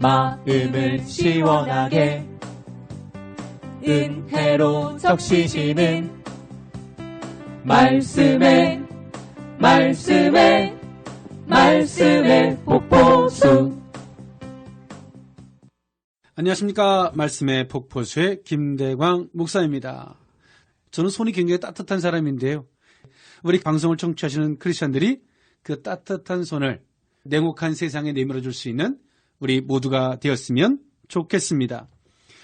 마음을 시원하게 은혜로 적시시는 말씀에 폭포수. 안녕하십니까. 말씀의 폭포수의 김대광 목사입니다. 저는 손이 굉장히 따뜻한 사람인데요. 우리 방송을 청취하시는 크리스찬들이 그 따뜻한 손을 냉혹한 세상에 내밀어 줄 수 있는 우리 모두가 되었으면 좋겠습니다.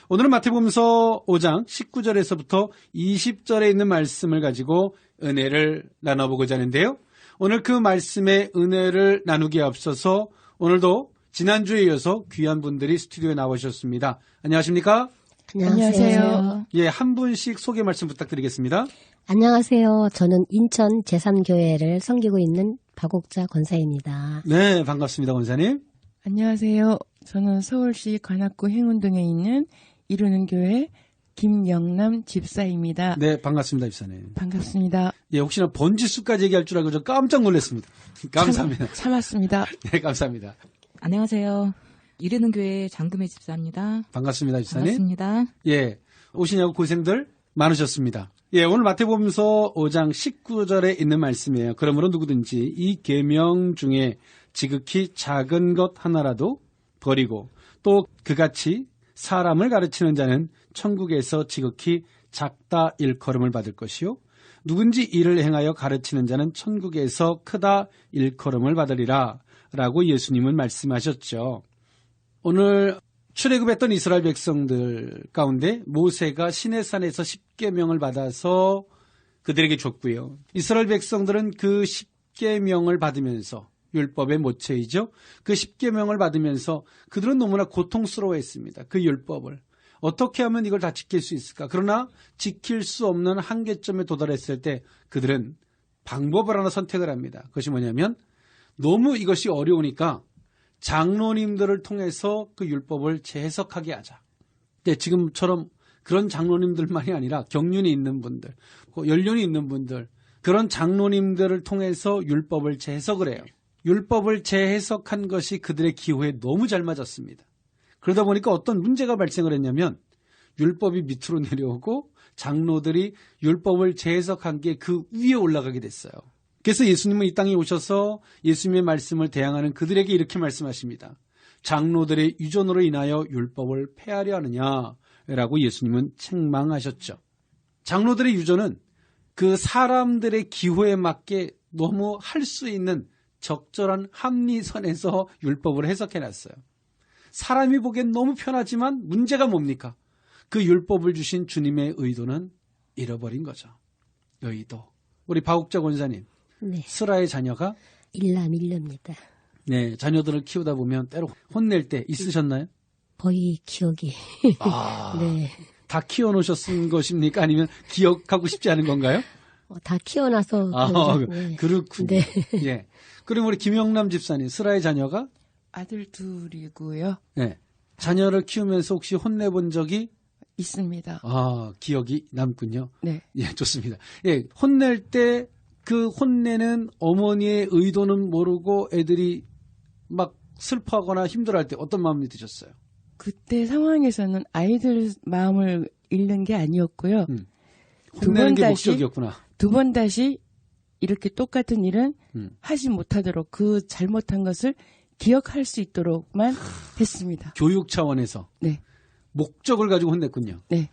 오늘은 마태복음서 5장 19절에서부터 20절에 있는 말씀을 가지고 은혜를 나눠보고자 하는데요. 오늘 그 말씀의 은혜를 나누기에 앞서서 오늘도 지난주에 이어서 귀한 분들이 스튜디오에 나오셨습니다. 안녕하십니까? 안녕하세요. 예, 한 분씩 소개 말씀 부탁드리겠습니다. 안녕하세요. 저는 인천 제3교회를 섬기고 있는 박옥자 권사입니다. 네, 반갑습니다, 권사님. 안녕하세요. 저는 서울시 관악구 행운동에 있는 이루는 교회 김영남 집사입니다. 네, 반갑습니다, 집사님. 반갑습니다. 예, 혹시나 번지수까지 얘기할 줄 알고 저 깜짝 놀랐습니다. 감사합니다. 참았습니다. 네, 감사합니다. 안녕하세요. 이르는 교회 장금혜 집사입니다. 반갑습니다, 집사님. 반갑습니다. 예, 오시냐고 고생들 많으셨습니다. 예, 오늘 마태복음서 5장 19절에 있는 말씀이에요. 그러므로 누구든지 이 계명 중에 지극히 작은 것 하나라도 버리고 또 그같이 사람을 가르치는 자는 천국에서 지극히 작다 일컬음을 받을 것이요 누군지 이를 행하여 가르치는 자는 천국에서 크다 일컬음을 받으리라 라고 예수님은 말씀하셨죠. 오늘 출애굽했던 이스라엘 백성들 가운데 모세가 시내산에서 십계명을 받아서 그들에게 줬고요. 이스라엘 백성들은 그 십계명을 받으면서 율법의 모체이죠. 그 십계명을 받으면서 그들은 너무나 고통스러워했습니다. 그 율법을. 어떻게 하면 이걸 다 지킬 수 있을까? 그러나 지킬 수 없는 한계점에 도달했을 때 그들은 방법을 하나 선택을 합니다. 그것이 뭐냐면 너무 이것이 어려우니까 장로님들을 통해서 그 율법을 재해석하게 하자. 네, 지금처럼 그런 장로님들만이 아니라 경륜이 있는 분들, 연륜이 있는 분들, 그런 장로님들을 통해서 율법을 재해석을 해요. 율법을 재해석한 것이 그들의 기호에 너무 잘 맞았습니다. 그러다 보니까 어떤 문제가 발생을 했냐면 율법이 밑으로 내려오고 장로들이 율법을 재해석한 게 그 위에 올라가게 됐어요. 그래서 예수님은 이 땅에 오셔서 예수님의 말씀을 대항하는 그들에게 이렇게 말씀하십니다. 장로들의 유전으로 인하여 율법을 폐하려 하느냐라고 예수님은 책망하셨죠. 장로들의 유전은 그 사람들의 기호에 맞게 너무 할 수 있는 적절한 합리선에서 율법을 해석해놨어요. 사람이 보기엔 너무 편하지만 문제가 뭡니까? 그 율법을 주신 주님의 의도는 잃어버린 거죠. 의도. 우리 박옥자 권사님. 네. 스라의 자녀가 일남일녀입니다. 네, 자녀들을 키우다 보면 때로 혼낼 때 있으셨나요? 거의 기억이. 네. 다 키워놓으셨은 것입니까? 아니면 기억하고 싶지 않은 건가요? 다 키워놔서. 네. 그렇군요. 네. 예. 그럼 우리 김영남 집사님, 스라의 자녀가 아들 둘이고요. 네. 자녀를 키우면서 혹시 혼내본 적이 있습니다. 기억이 남군요. 네. 예, 좋습니다. 예, 혼낼 때 그 혼내는 어머니의 의도는 모르고 애들이 막 슬퍼하거나 힘들어할 때 어떤 마음이 드셨어요? 그때 상황에서는 아이들 마음을 잃는 게 아니었고요. 혼내는 게 목적이었구나. 두 번 다시 이렇게 똑같은 일은 하지 못하도록 그 잘못한 것을 기억할 수 있도록만 했습니다. 교육 차원에서. 네. 목적을 가지고 혼냈군요. 네.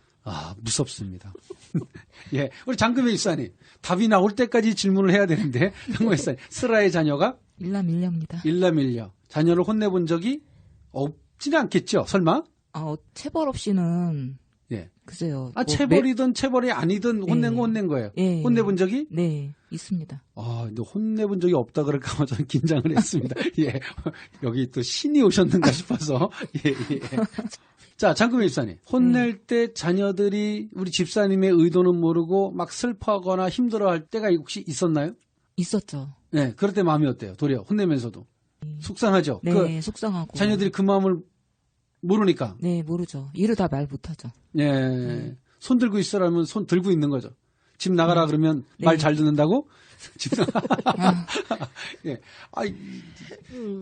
무섭습니다. 예, 우리 장금혜 집사님 답이 나올 때까지 질문을 해야 되는데 장금혜 집사님 스라의 자녀가 일남일녀입니다. 일남일녀. 자녀를 혼내본 적이 없지는 않겠죠? 설마? 체벌 없이는 예. 글쎄요. 체벌이든 체벌이 아니든 혼낸 거 혼낸 거예요. 예. 혼내본 적이? 네, 있습니다. 근데 혼내본 적이 없다 그럴까봐 저는 긴장을 했습니다. 예. 여기 또 신이 오셨는가 싶어서. 예. 자, 장금혜 집사님. 혼낼 때 자녀들이 우리 집사님의 의도는 모르고 막 슬퍼하거나 힘들어할 때가 혹시 있었나요? 있었죠. 네. 그럴 때 마음이 어때요? 도리어 혼내면서도. 속상하죠? 네, 속상하고. 자녀들이 그 마음을 모르니까. 네, 모르죠. 이를 다 말 못하죠. 예. 손 들고 있으라면 손 들고 있는 거죠. 집 나가라 그러면 네. 말 잘 듣는다고? 집 나가. 예.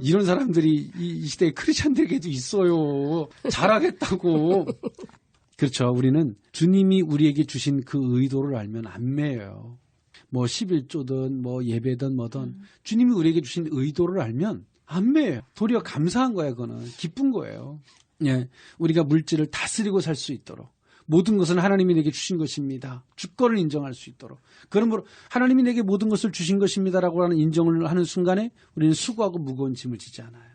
이런 사람들이 이 시대에 크리스찬들에게도 있어요. 잘하겠다고. 그렇죠. 우리는 주님이 우리에게 주신 그 의도를 알면 안 매여요. 뭐 11조든 뭐 예배든 뭐든 주님이 우리에게 주신 의도를 알면 안 매여요. 도리어 감사한 거예요. 그거는 기쁜 거예요. 예, 우리가 물질을 다스리고 살 수 있도록 모든 것은 하나님이 내게 주신 것입니다. 주권을 인정할 수 있도록. 그러므로 하나님이 내게 모든 것을 주신 것입니다라고 하는 인정을 하는 순간에 우리는 수고하고 무거운 짐을 지지 않아요.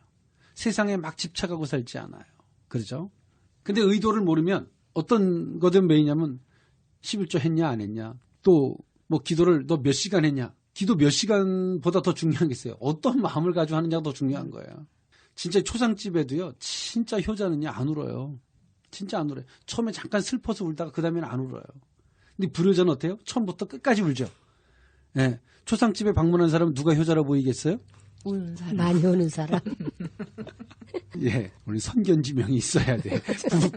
세상에 막 집착하고 살지 않아요. 그렇죠? 근데 의도를 모르면 어떤 거든 매이냐면 11조 했냐 안 했냐, 또 뭐 기도를 너 몇 시간 했냐, 기도 몇 시간보다 더 중요한 게 있어요. 어떤 마음을 가지고 하느냐가 더 중요한 거예요. 진짜 초상집에도요, 진짜 효자는요 안 울어요. 진짜 안 울어요. 처음에 잠깐 슬퍼서 울다가 그 다음에는 안 울어요. 근데 불효자는 어때요? 처음부터 끝까지 울죠. 예. 초상집에 방문한 사람은 누가 효자라 보이겠어요? 우는 사람. 많이 오는 사람. 예, 우리 선견지명이 있어야 돼.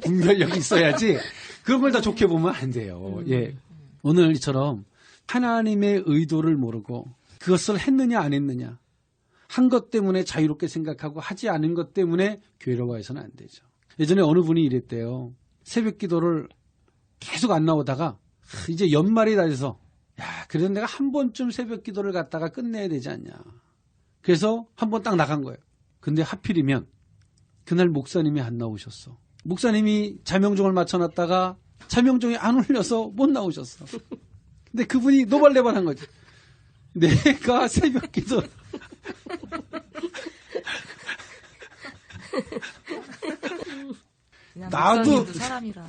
분별력이 있어야지. 그런 걸 다 좋게 보면 안 돼요. 예, 오늘 이처럼 하나님의 의도를 모르고 그것을 했느냐 안 했느냐, 한 것 때문에 자유롭게 생각하고 하지 않은 것 때문에 괴로워해서는 안 되죠. 예전에 어느 분이 이랬대요. 새벽 기도를 계속 안 나오다가 이제 연말이 다 돼서 야, 그래도 내가 한 번쯤 새벽 기도를 갖다가 끝내야 되지 않냐. 그래서 한 번 딱 나간 거예요. 근데 하필이면 그날 목사님이 안 나오셨어. 목사님이 자명종을 맞춰놨다가 자명종이 안 울려서 못 나오셨어. 근데 그분이 노발대발한 거지. 내가 새벽 기도 나도 사람이라.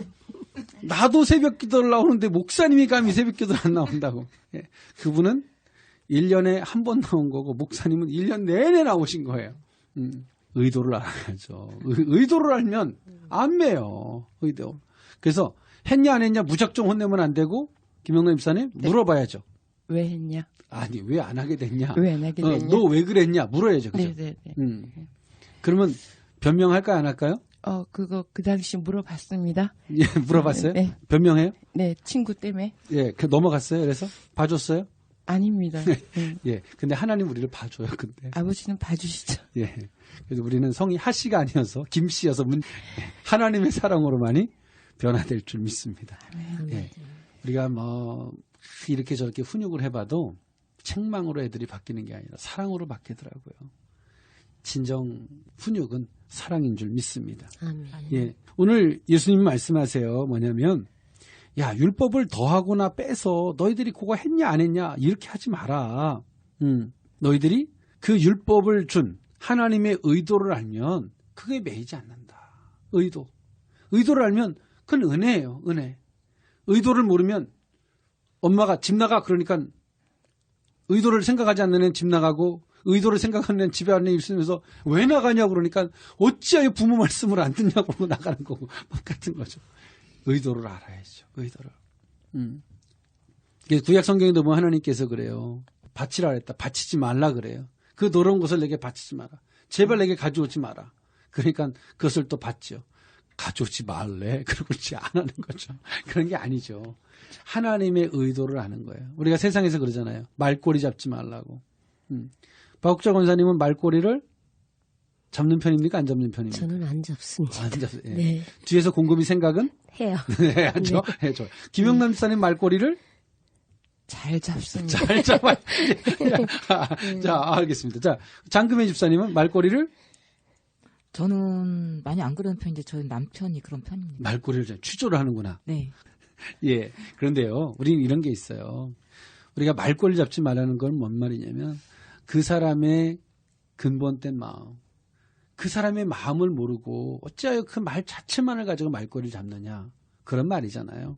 나도 새벽 기도를 나오는데 목사님이 감히 새벽 기도를 안 나온다고. 예. 그분은 1년에 한 번 나온 거고 목사님은 1년 내내 나오신 거예요. 의도를 알아야죠. 의도를 알면 안 매요. 의도. 그래서 했냐 안 했냐 무작정 혼내면 안 되고, 김영란 집사님 물어봐야죠. 왜 했냐? 아니 왜 안 하게 됐냐? 왜 안 하게 됐냐? 너 왜 그랬냐? 물어야죠. 그죠? 네네네. 그러면 변명할까요 안 할까요? 그거 그 당시 물어봤습니다. 예, 물어봤어요? 네. 변명해요? 네, 친구 때문에. 예, 넘어갔어요. 그래서 봐줬어요? 아닙니다. 예, 근데 하나님 우리를 봐줘요. 근데 아버지는 봐주시죠. 예, 그래서 우리는 성이 하씨가 아니어서 김씨여서 하나님의 사랑으로만이 변화될 줄 믿습니다. 예, 우리가 뭐 이렇게 저렇게 훈육을 해봐도 책망으로 애들이 바뀌는 게 아니라 사랑으로 바뀌더라고요. 진정 훈육은 사랑인 줄 믿습니다. 아멘. 예, 오늘 예수님이 말씀하세요. 뭐냐면, 야, 율법을 더하거나 빼서 너희들이 그거 했냐 안 했냐 이렇게 하지 마라. 너희들이 그 율법을 준 하나님의 의도를 알면 그게 매이지 않는다. 의도를 알면 그건 은혜예요. 은혜. 의도를 모르면 엄마가 집 나가 그러니까 의도를 생각하지 않는 애는 집 나가고, 의도를 생각하는 애는 집에 안에 있으면서 왜 나가냐고 그러니까 어찌하여 부모 말씀을 안 듣냐고 그러고 나가는 거고 똑같은 거죠. 의도를 알아야죠. 의도를. 구약 성경에도 뭐 하나님께서 그래요. 바치라 그랬다. 바치지 말라 그래요. 그 더러운 것을 내게 바치지 마라. 제발 내게 가져오지 마라. 그러니까 그것을 또 받죠. 가져오지 말래. 그러고 이제 안 하는 거죠. 그런 게 아니죠. 하나님의 의도를 아는 거예요. 우리가 세상에서 그러잖아요. 말꼬리 잡지 말라고. 박욱자 권사님은 말꼬리를 잡는 편입니까? 안 잡는 편입니까? 저는 안 잡습니다. 안 잡. 예. 네. 뒤에서 곰곰이 생각은 해요. 네, 하죠. 네. 해죠. 김영남 집사님 말꼬리를 잘 잡습니다. 잘 잡아요. 자, 알겠습니다. 자, 장금혜 집사님은 말꼬리를 저는 많이 안 그런 편인데 저희 남편이 그런 편입니다. 말꼬리를 추조를 하는구나. 네. 예. 그런데요, 우리는 이런 게 있어요. 우리가 말꼬리 잡지 말라는 건 뭔 말이냐면 그 사람의 근본된 마음, 그 사람의 마음을 모르고 어찌하여 그 말 자체만을 가지고 말꼬리를 잡느냐, 그런 말이잖아요.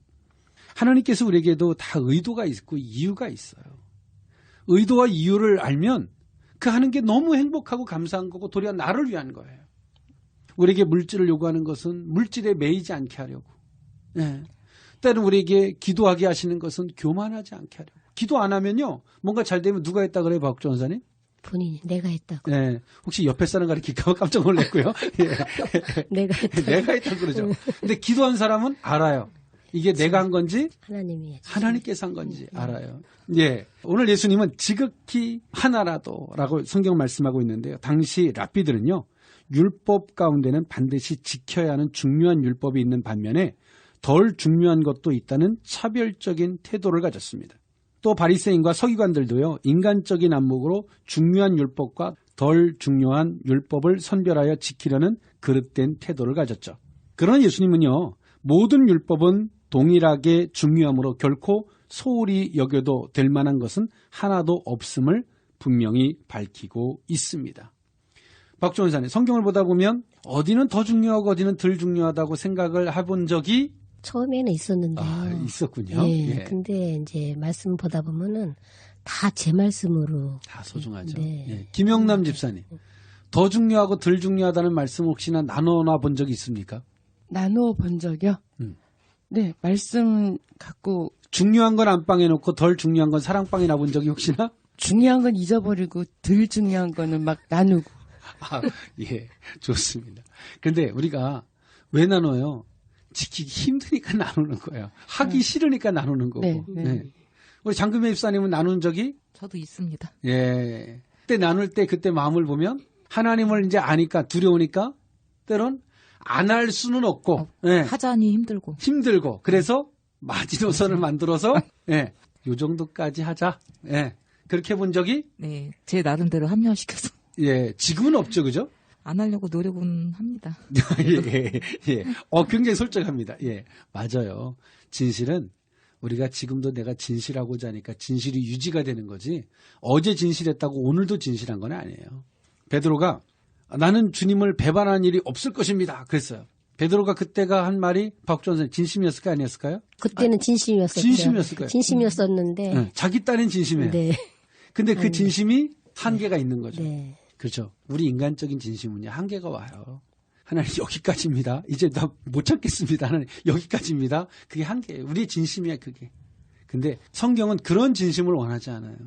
하나님께서 우리에게도 다 의도가 있고 이유가 있어요. 의도와 이유를 알면 그 하는 게 너무 행복하고 감사한 거고 도리어 나를 위한 거예요. 우리에게 물질을 요구하는 것은 물질에 매이지 않게 하려고. 예. 때는 우리에게 기도하게 하시는 것은 교만하지 않게 하려고. 기도 안 하면요, 뭔가 잘 되면 누가 했다 그래요, 박욱조 원사님? 본인이 내가 했다고. 예. 혹시 옆에 사람 가리킬까 깜짝 놀랐고요. 예. 내가 했다고. 내가 했다고 그러죠. 근데 기도한 사람은 알아요. 이게 내가 한 건지 하나님이 하나님께서 한 건지 알아요. 예. 오늘 예수님은 지극히 하나라도라고 성경 말씀하고 있는데요. 당시 랍비들은요. 율법 가운데는 반드시 지켜야 하는 중요한 율법이 있는 반면에 덜 중요한 것도 있다는 차별적인 태도를 가졌습니다. 또 바리새인과 서기관들도요. 인간적인 안목으로 중요한 율법과 덜 중요한 율법을 선별하여 지키려는 그릇된 태도를 가졌죠. 그러나 예수님은요. 모든 율법은 동일하게 중요하므로 결코 소홀히 여겨도 될 만한 것은 하나도 없음을 분명히 밝히고 있습니다. 박종원 사님, 성경을 보다 보면 어디는 더 중요하고 어디는 덜 중요하다고 생각을 해본 적이 처음에는 있었는데요. 있었군요. 예. 예. 근데 이제 말씀 보다 보면은 다 제 말씀으로 다 소중하죠. 네. 예. 김영남 집사님, 더 중요하고 덜 중요하다는 말씀 혹시나 나눠나 본 적이 있습니까? 나눠 본 적이요? 네, 말씀 갖고 중요한 건 안방에 놓고 덜 중요한 건 사랑방에 놔본 적이 혹시나? 중요한 건 잊어버리고 덜 중요한 거는 막 나누고. 예, 좋습니다. 근데 우리가 왜 나눠요? 지키기 힘드니까 나누는 거예요. 하기 싫으니까 나누는 거고. 네, 네. 네. 우리 장금혜 입사님은 나눈 적이? 저도 있습니다. 예. 그때 나눌 때 그때 마음을 보면 하나님을 이제 아니까 두려우니까 때론 안 할 수는 없고 예. 하자니 힘들고. 그래서 마지노선을 만들어서 예. 요 정도까지 하자. 예. 그렇게 본 적이 네, 제 나름대로 합리화시켜서 예. 지금은 없죠. 그죠? 안 하려고 노력은 합니다. 예. 예. 굉장히 솔직합니다. 예. 맞아요. 진실은 우리가 지금도 내가 진실하고자 하니까 진실이 유지가 되는 거지 어제 진실했다고 오늘도 진실한 건 아니에요. 베드로가 나는 주님을 배반한 일이 없을 것입니다. 그랬어요. 베드로가 그때가 한 말이 박주원 선생님 진심이었을까요? 아니었을까요? 그때는 진심이었었죠. 진심이었을 거예요. 진심이었었는데. 네, 자기 딴엔 진심이에요. 네. 근데 그 진심이 한계가 있는 거죠. 네. 그렇죠. 우리 인간적인 진심은요. 한계가 와요. 하나님 여기까지입니다. 이제 나 못 참겠습니다. 하나님 여기까지입니다. 그게 한계예요. 우리의 진심이야 그게. 근데 성경은 그런 진심을 원하지 않아요.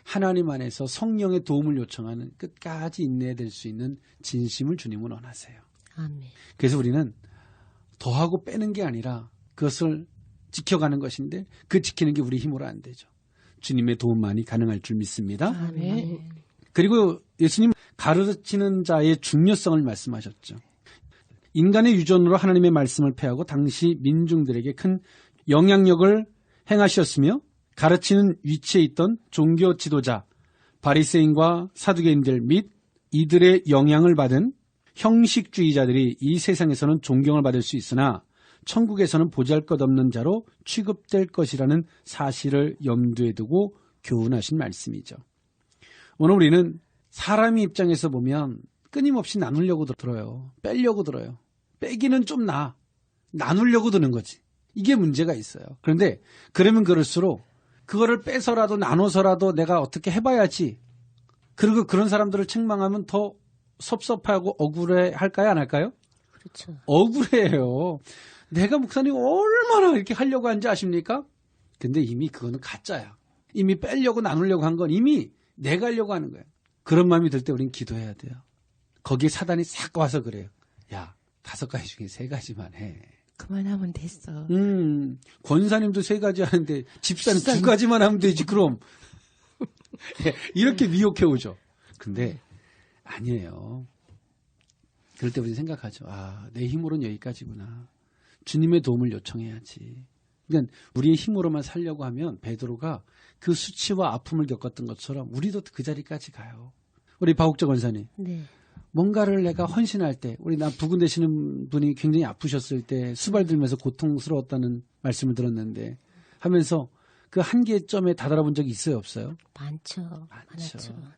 하나님 안에서 성령의 도움을 요청하는 끝까지 인내될 수 있는 진심을 주님은 원하세요. 아멘. 그래서 우리는 더하고 빼는 게 아니라 그것을 지켜가는 것인데 그 지키는 게 우리 힘으로 안 되죠. 주님의 도움만이 가능할 줄 믿습니다. 아멘. 그리고 예수님 가르치는 자의 중요성을 말씀하셨죠. 인간의 유전으로 하나님의 말씀을 폐하고 당시 민중들에게 큰 영향력을 행하셨으며 가르치는 위치에 있던 종교 지도자, 바리새인과 사두개인들 및 이들의 영향을 받은 형식주의자들이 이 세상에서는 존경을 받을 수 있으나 천국에서는 보잘것없는 자로 취급될 것이라는 사실을 염두에 두고 교훈하신 말씀이죠. 오늘 우리는 사람의 입장에서 보면 끊임없이 나누려고 들어요. 빼려고 들어요. 빼기는 좀 나누려고 드는 거지. 이게 문제가 있어요. 그런데 그러면 그럴수록 그거를 빼서라도 나눠서라도 내가 어떻게 해봐야지. 그리고 그런 사람들을 책망하면 더 섭섭하고 억울해 할까요? 안 할까요? 그렇죠. 억울해요. 내가 목사님 얼마나 이렇게 하려고 하는지 아십니까? 근데 이미 그거는 가짜야. 이미 빼려고 나누려고 한 건 이미 내가 하려고 하는 거야. 그런 마음이 들 때 우린 기도해야 돼요. 거기에 사단이 싹 와서 그래요. 야, 5가지 중에 3가지만 해. 그만하면 됐어. 권사님도 3가지 하는데 집사는 2가지만 하면 되지 그럼. 이렇게 미혹해 오죠. 근데 아니에요. 그럴 때 우리 생각하죠. 내 힘으로는 여기까지구나. 주님의 도움을 요청해야지. 그러니까 우리의 힘으로만 살려고 하면 베드로가 그 수치와 아픔을 겪었던 것처럼 우리도 그 자리까지 가요. 우리 박옥재 권사님. 네. 뭔가를 내가 헌신할 때 우리 부근 되시는 분이 굉장히 아프셨을 때 수발 들면서 고통스러웠다는 말씀을 들었는데 하면서 그 한계점에 다다라본 적이 있어요 없어요? 많죠.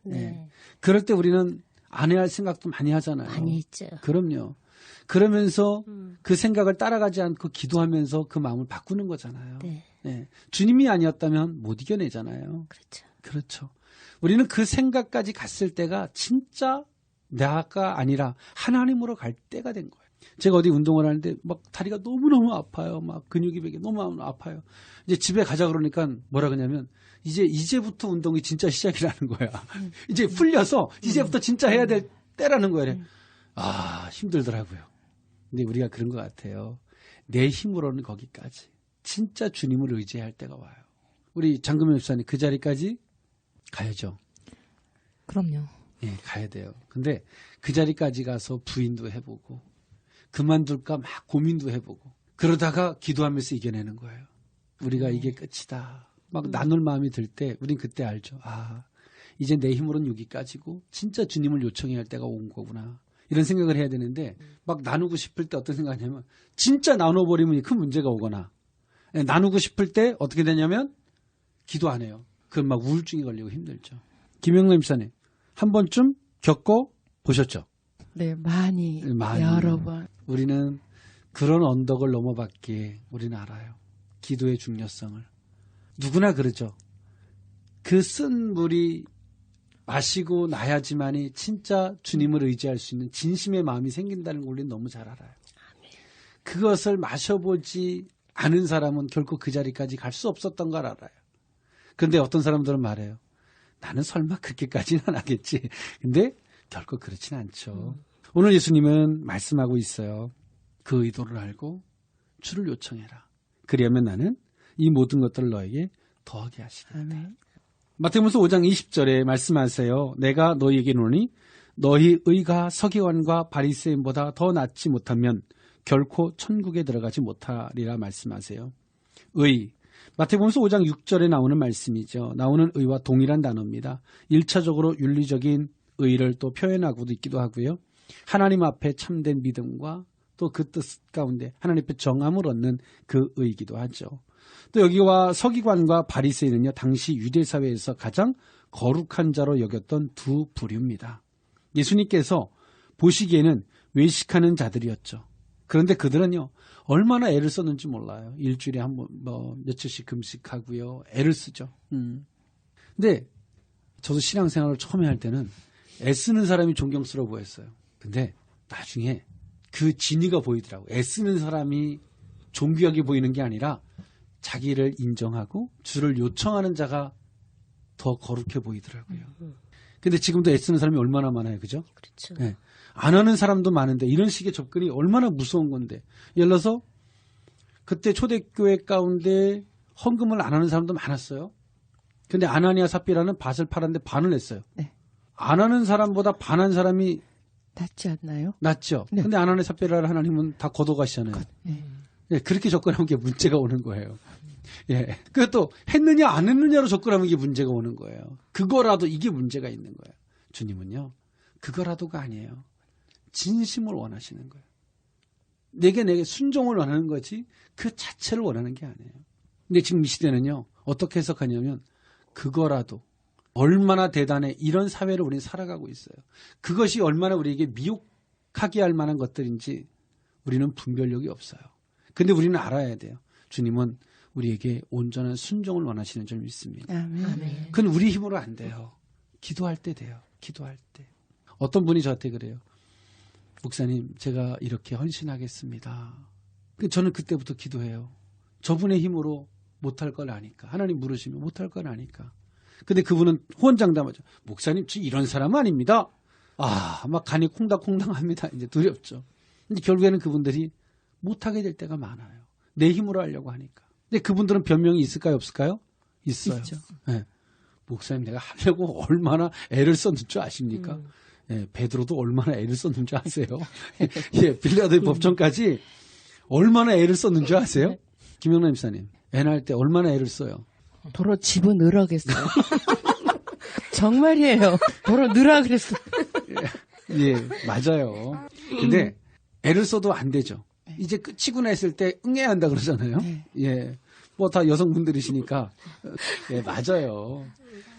네. 네. 그럴 때 우리는 안 해야 할 생각도 많이 하잖아요. 많이 했죠. 그럼요. 그러면서 그 생각을 따라가지 않고 기도하면서 그 마음을 바꾸는 거잖아요. 네. 네. 주님이 아니었다면 못 이겨내잖아요. 그렇죠. 그렇죠. 우리는 그 생각까지 갔을 때가 진짜 내가 아니라 하나님으로 갈 때가 된 거예요. 제가 어디 운동을 하는데 막 다리가 너무너무 아파요. 막 근육이 베게 너무 아파요. 이제 집에 가자 그러니까 뭐라 그러냐면 이제부터 운동이 진짜 시작이라는 거야. 이제 풀려서 이제부터 진짜 해야 될 때라는 거예요. 힘들더라고요. 근데 우리가 그런 것 같아요. 내 힘으로는 거기까지. 진짜 주님을 의지해야 할 때가 와요. 우리 장금현 목사님 그 자리까지 가야죠. 그럼요. 예, 가야 돼요. 근데 그 자리까지 가서 부인도 해보고 그만둘까 막 고민도 해보고 그러다가 기도하면서 이겨내는 거예요. 우리가 이게 끝이다. 막 나눌 마음이 들 때 우린 그때 알죠. 아, 이제 내 힘으로는 여기까지고 진짜 주님을 요청해야 할 때가 온 거구나. 이런 생각을 해야 되는데 막 나누고 싶을 때 어떤 생각하냐면 진짜 나눠버리면 큰 문제가 오거나 나누고 싶을 때 어떻게 되냐면 기도 안 해요. 그럼 막 우울증이 걸리고 힘들죠. 김영남 집사님 한 번쯤 겪어 보셨죠? 네, 많이. 여러 번. 우리는 그런 언덕을 넘어봤기에 우리는 알아요. 기도의 중요성을. 누구나 그러죠. 그 쓴 물이 마시고 나야지만이 진짜 주님을 의지할 수 있는 진심의 마음이 생긴다는 걸 우리는 너무 잘 알아요. 그것을 마셔보지 않은 사람은 결코 그 자리까지 갈 수 없었던 걸 알아요. 그런데 어떤 사람들은 말해요. 나는 설마 그렇게까지는 안 하겠지. 근데 결코 그렇진 않죠. 오늘 예수님은 말씀하고 있어요. 그 의도를 알고 주를 요청해라. 그리하면 나는 이 모든 것들을 너에게 더하게 하시겠다. 아멘. 마태복음서 5장 20절에 말씀하세요. 내가 너희에게 이르노니 너희 의가 서기관과 바리새인보다 더 낫지 못하면 결코 천국에 들어가지 못하리라 말씀하세요. 의. 마태복음서 5장 6절에 나오는 말씀이죠. 나오는 의와 동일한 단어입니다. 1차적으로 윤리적인 의를 또 표현하고도 있기도 하고요. 하나님 앞에 참된 믿음과 또 그 뜻 가운데 하나님 앞에 정함을 얻는 그 의이기도 하죠. 또 여기와 서기관과 바리새인은요. 당시 유대사회에서 가장 거룩한 자로 여겼던 두 부류입니다. 예수님께서 보시기에는 외식하는 자들이었죠. 그런데 그들은요. 얼마나 애를 썼는지 몰라요. 일주일에 한 번 며칠씩 금식하고요. 애를 쓰죠. 근데 저도 신앙생활을 처음에 할 때는 애쓰는 사람이 존경스러워 보였어요. 근데 나중에 그 진위가 보이더라고요. 애쓰는 사람이 존귀하게 보이는 게 아니라 자기를 인정하고 주를 요청하는 자가 더 거룩해 보이더라고요. 근데 지금도 애쓰는 사람이 얼마나 많아요. 그죠? 그렇죠. 네. 안 하는 사람도 많은데 이런 식의 접근이 얼마나 무서운 건데. 예를 들어서 그때 초대교회 가운데 헌금을 안 하는 사람도 많았어요. 근데 아나니아 삽비라는 밭을 팔았는데 반을 냈어요. 네. 안 하는 사람보다 반한 사람이 낫지 않나요? 낫죠. 네. 근데 아나니아 삽비라는 하나님은 다 걷어가시잖아요. 네. 예, 그렇게 접근하면 이게 문제가 오는 거예요. 예. 그것도 했느냐 안 했느냐로 접근하면 이게 문제가 오는 거예요. 그거라도 이게 문제가 있는 거예요. 주님은요. 그거라도가 아니에요. 진심을 원하시는 거예요. 내게 순종을 원하는 거지 그 자체를 원하는 게 아니에요. 근데 지금 이 시대는요. 어떻게 해석하냐면 그거라도 얼마나 대단해 이런 사회를 우리는 살아가고 있어요. 그것이 얼마나 우리에게 미혹하게 할 만한 것들인지 우리는 분별력이 없어요. 근데 우리는 알아야 돼요. 주님은 우리에게 온전한 순종을 원하시는 줄 믿습니다. 아멘. 그건 우리 힘으로 안 돼요. 기도할 때 돼요. 기도할 때. 어떤 분이 저한테 그래요. 목사님 제가 이렇게 헌신하겠습니다. 저는 그때부터 기도해요. 저분의 힘으로 못할 걸 아니까. 하나님 물으시면 못할 걸 아니까. 근데 그분은 호언장담하죠. 목사님 저 이런 사람은 아닙니다. 막 간이 콩닥콩닥합니다. 이제 두렵죠. 근데 결국에는 그분들이 못하게 될 때가 많아요. 내 힘으로 하려고 하니까. 근데 그분들은 변명이 있을까요 없을까요? 있어요. 있죠. 네. 목사님 내가 하려고 얼마나 애를 썼는 줄 아십니까? 예, 베드로도 얼마나 애를 썼는 줄 아세요? 예, 빌라델 법정까지 얼마나 애를 썼는 줄 아세요? 김영남 집사님, 애 낳을 때 얼마나 애를 써요? 도로 집어 넣으라겠어요. 정말이에요. 도로 넣으라 그랬어. 예, 맞아요. 근데 애를 써도 안 되죠. 이제 끝이구나 했을 때 응해야 한다 그러잖아요. 예, 뭐 다 여성분들이시니까. 예, 맞아요.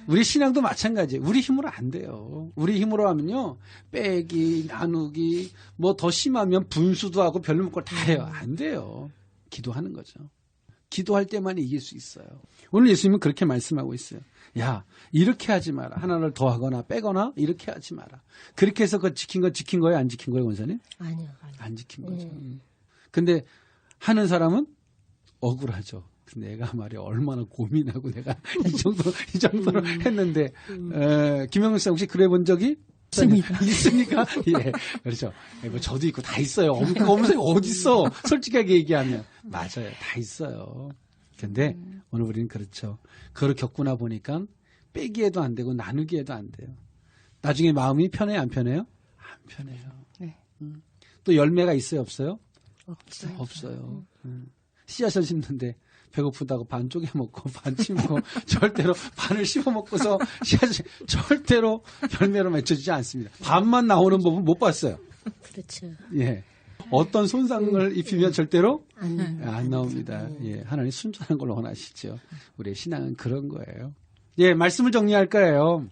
우리 신앙도 마찬가지예요. 우리 힘으로 안 돼요. 우리 힘으로 하면요. 빼기, 나누기, 뭐 더 심하면 분수도 하고 별로 걸 다 해요. 안 돼요. 기도하는 거죠. 기도할 때만 이길 수 있어요. 오늘 예수님은 그렇게 말씀하고 있어요. 야, 이렇게 하지 마라. 하나를 더하거나 빼거나 이렇게 하지 마라. 그렇게 해서 그 지킨 거예요? 안 지킨 거예요, 원사님? 아니요. 안 지킨 거죠. 근데 하는 사람은 억울하죠. 내가 말이야 얼마나 고민하고 내가 이 정도로 했는데 김영선 씨 혹시 그래 본 적이 있습니다. 있습니까? 예. 그렇죠. 뭐 저도 있고 다 있어요. 없어요. 어딨어? 솔직하게 얘기하면. 맞아요. 다 있어요. 근데 오늘 우리는 그렇죠. 그걸 겪고 나 보니까 빼기에도 안 되고 나누기에도 안 돼요. 나중에 마음이 편해요? 안 편해요? 안 편해요. 네. 또 열매가 있어요? 없어요? 없어요. 없어요. 씨앗을 심는데 배고프다고 반 쪼개 먹고 반 씹고 절대로 반을 씹어 먹고서 씨앗을 절대로 열매로 맺혀지지 않습니다. 반만 나오는 법은 못 봤어요. 그렇죠. 예. 어떤 손상을 입히면 절대로 안 안 나옵니다. 예. 하나님 순전한 걸 원하시죠. 우리의 신앙은 그런 거예요. 예, 말씀을 정리할 거예요.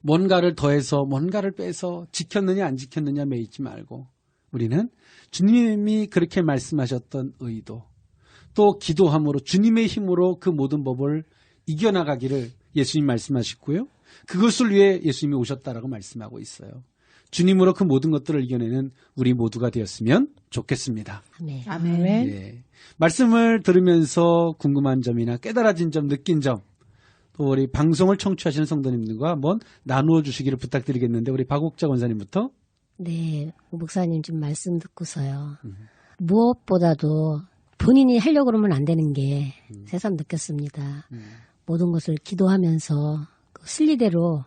뭔가를 더해서 뭔가를 빼서 지켰느냐 안 지켰느냐 매이지 말고 우리는 주님이 그렇게 말씀하셨던 의도 또 기도함으로 주님의 힘으로 그 모든 법을 이겨나가기를 예수님 말씀하셨고요. 그것을 위해 예수님이 오셨다라고 말씀하고 있어요. 주님으로 그 모든 것들을 이겨내는 우리 모두가 되었으면 좋겠습니다. 아멘. 아멘. 예. 말씀을 들으면서 궁금한 점이나 깨달아진 점, 느낀 점, 또 우리 방송을 청취하시는 성도님들과 한번 나누어 주시기를 부탁드리겠는데 우리 박옥자 권사님부터. 네, 목사님 좀 말씀 듣고서요. 무엇보다도 본인이 하려고 그러면 안 되는 게 새삼 느꼈습니다. 모든 것을 기도하면서 그 순리대로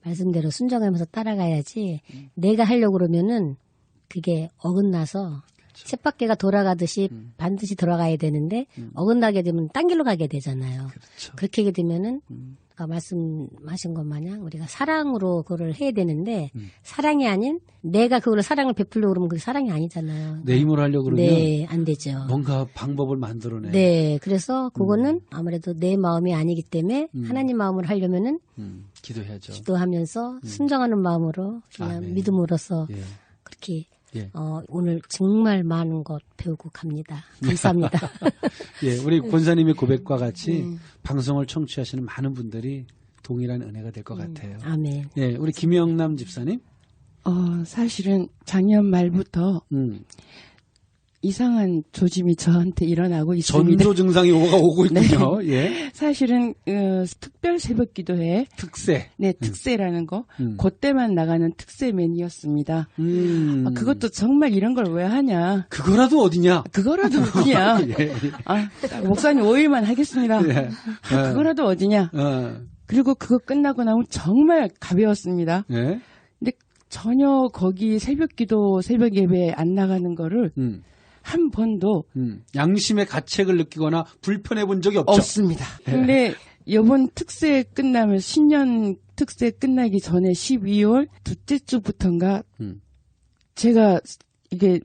말씀대로 순종하면서 따라가야지 내가 하려고 그러면은 그게 어긋나서 쳇바퀴가 돌아가듯이 반드시 들어가야 되는데 어긋나게 되면 딴 길로 가게 되잖아요. 그렇죠. 그렇게 하게 되면은 아까 말씀하신 것 마냥 우리가 사랑으로 그걸 해야 되는데 사랑이 아닌 내가 그걸 사랑을 베풀려고 그러면 그게 사랑이 아니잖아요. 내 힘으로 하려고 그러면 네, 안 되죠. 뭔가 방법을 만들어내. 네, 그래서 그거는 아무래도 내 마음이 아니기 때문에 하나님 마음으로 하려면은 기도해야죠. 기도하면서 순종하는 마음으로 그냥 아멘. 믿음으로써 예. 그렇게 예. 오늘 정말 많은 것 배우고 갑니다. 감사합니다. 예, 우리 권사님의 고백과 같이 방송을 청취하시는 많은 분들이 동일한 은혜가 될 것 같아요. 아멘. 예, 우리 김영남 집사님. 사실은 작년 말부터 이상한 조짐이 저한테 일어나고 있습니다. 전조 증상이 오고 있군요. 예. 사실은 특별 새벽 기도회 특세. 네, 특세라는 거 그때만 나가는 특세맨이었습니다. 그것도 정말 이런 걸 왜 하냐. 그거라도 어디냐? 그거라도 어디냐. 예. 목사님 5일만 하겠습니다. 예. 그거라도 어디냐. 그리고 그거 끝나고 나면 정말 가벼웠습니다. 예. 근데 전혀 거기 새벽 기도, 새벽 예배에 안 나가는 거를 한 번도 양심의 가책을 느끼거나 불편해 본 적이 없죠. 없습니다. 근데 이번 특세 끝나면 신년 특세 끝나기 전에 12월 둘째 주부터인가 제가 이게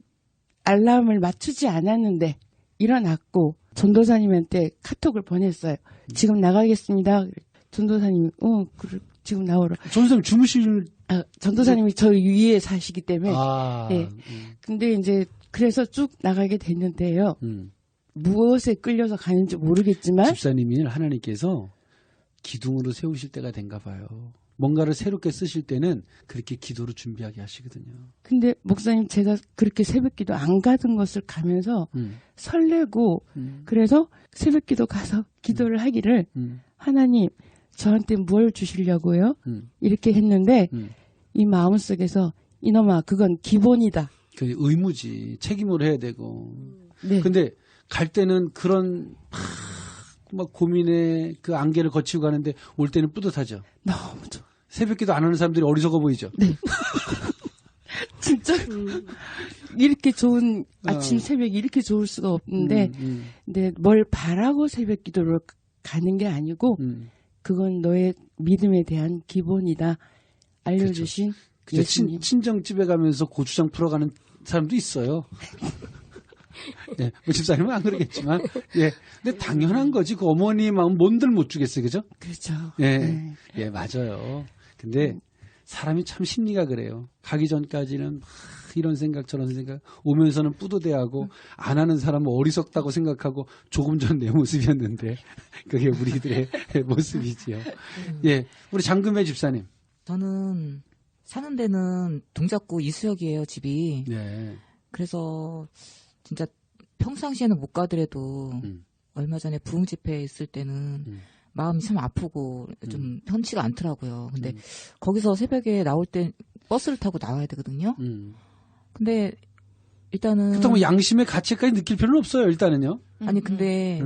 알람을 맞추지 않았는데 일어났고 전도사님한테 카톡을 보냈어요. 지금 나가겠습니다. 전도사님이 그래 지금 나오라. 전도사님 주무실 전도사님이 저 위에 사시기 때문에. 예. 근데 이제 그래서 쭉 나가게 됐는데요. 무엇에 끌려서 가는지 모르겠지만 집사님이 하나님께서 기둥으로 세우실 때가 된가 봐요. 뭔가를 새롭게 쓰실 때는 그렇게 기도로 준비하게 하시거든요. 근데 목사님 제가 그렇게 새벽기도 안 가던 것을 가면서 설레고 그래서 새벽기도 가서 기도를 하기를 하나님 저한테 뭘 주시려고요? 이렇게 했는데 이 마음속에서 이놈아 그건 기본이다. 그 의무지. 책임으로 해야 되고. 네. 근데 갈 때는 그런 막 고민의 그 안개를 거치고 가는데 올 때는 뿌듯하죠. 너무 좋아. 새벽기도 안 하는 사람들이 어리석어 보이죠. 네. 진짜 이렇게 좋은 아침 새벽이 이렇게 좋을 수가 없는데 근데 뭘 바라고 새벽 기도를 가는 게 아니고 그건 너의 믿음에 대한 기본이다. 알려주신 그렇죠. 예수님. 친정집에 가면서 고추장 풀어가는 사람도 있어요. 예, 뭐 집사님은 안 그러겠지만, 예. 근데 당연한 거지. 그 어머니 마음 뭔들 못 주겠어요. 그죠? 그렇죠. 예. 네. 예, 맞아요. 근데 사람이 참 심리가 그래요. 가기 전까지는 막 이런 생각 저런 생각 오면서는 뿌듯해하고 안 하는 사람은 어리석다고 생각하고 조금 전 내 모습이었는데 그게 우리들의 모습이지요. 예. 우리 장금혜 집사님. 저는 사는 데는 동작구 이수역이에요, 집이. 네. 그래서 진짜 평상시에는 못 가더라도 얼마 전에 부흥 집회에 있을 때는 마음이 참 아프고 좀 편치가 않더라고요. 근데 거기서 새벽에 나올 때 버스를 타고 나와야 되거든요. 근데 일단은 그렇다고 뭐 양심의 가치까지 느낄 필요는 없어요. 일단은요. 아니 근데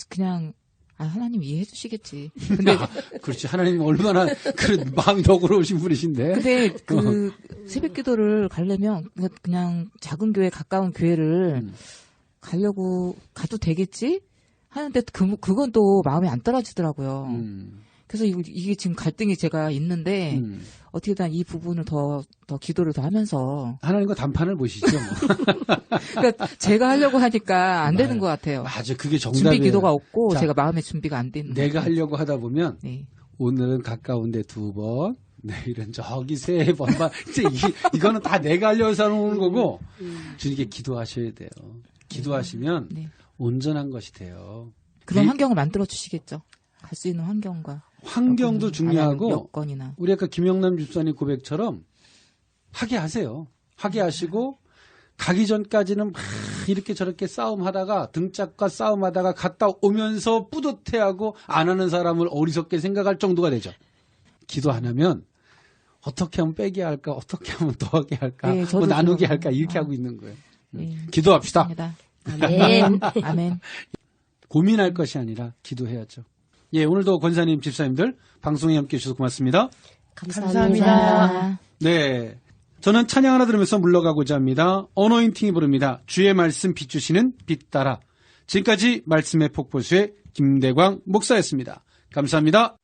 그냥 하나님 이해해 주시겠지. 근데 그렇지. 하나님 얼마나 그런 마음이 너그러우신 분이신데. 근데 그 새벽 기도를 가려면 그냥 작은 교회 가까운 교회를 가도 되겠지 하는데 그건 또 마음이 안 떨어지더라고요. 그래서 이게 지금 갈등이 제가 있는데 어떻게든 이 부분을 더 기도를 더 하면서 하나님과 단판을 보시죠. 뭐. 그러니까 제가 하려고 하니까 안 되는 것 같아요. 맞아, 그게 정답이에요. 준비 기도가 없고 자, 제가 마음의 준비가 안 되는. 내가 하려고 하다 보면 네. 오늘은 가까운데 2번, 내일은 저기 3번만. 이제 이거는 다 내가 하려고 해서 하는 거고 주님께 기도하셔야 돼요. 기도하시면 네. 온전한 것이 돼요. 그런 환경을 만들어 주시겠죠. 갈 수 있는 환경과. 환경도 중요하고 여건이나. 우리 아까 김영남 집사님 고백처럼 하게 하세요. 하게 하시고 가기 전까지는 막 이렇게 저렇게 싸움하다가 등짝과 싸움하다가 갔다 오면서 뿌듯해하고 안 하는 사람을 어리석게 생각할 정도가 되죠. 기도 안 하면 어떻게 하면 빼게 할까, 어떻게 하면 더하게 할까, 네, 뭐 나누게 할까 이렇게 하고 있는 거예요. 네. 기도합시다. 아멘. 아멘. 고민할 것이 아니라 기도해야죠. 예, 오늘도 권사님, 집사님들 방송에 함께해 주셔서 고맙습니다. 감사합니다. 네. 저는 찬양 하나 들으면서 물러가고자 합니다. 어노인팅이 부릅니다. 주의 말씀 비추시는 빛 따라. 지금까지 말씀의 폭포수의 김대광 목사였습니다. 감사합니다.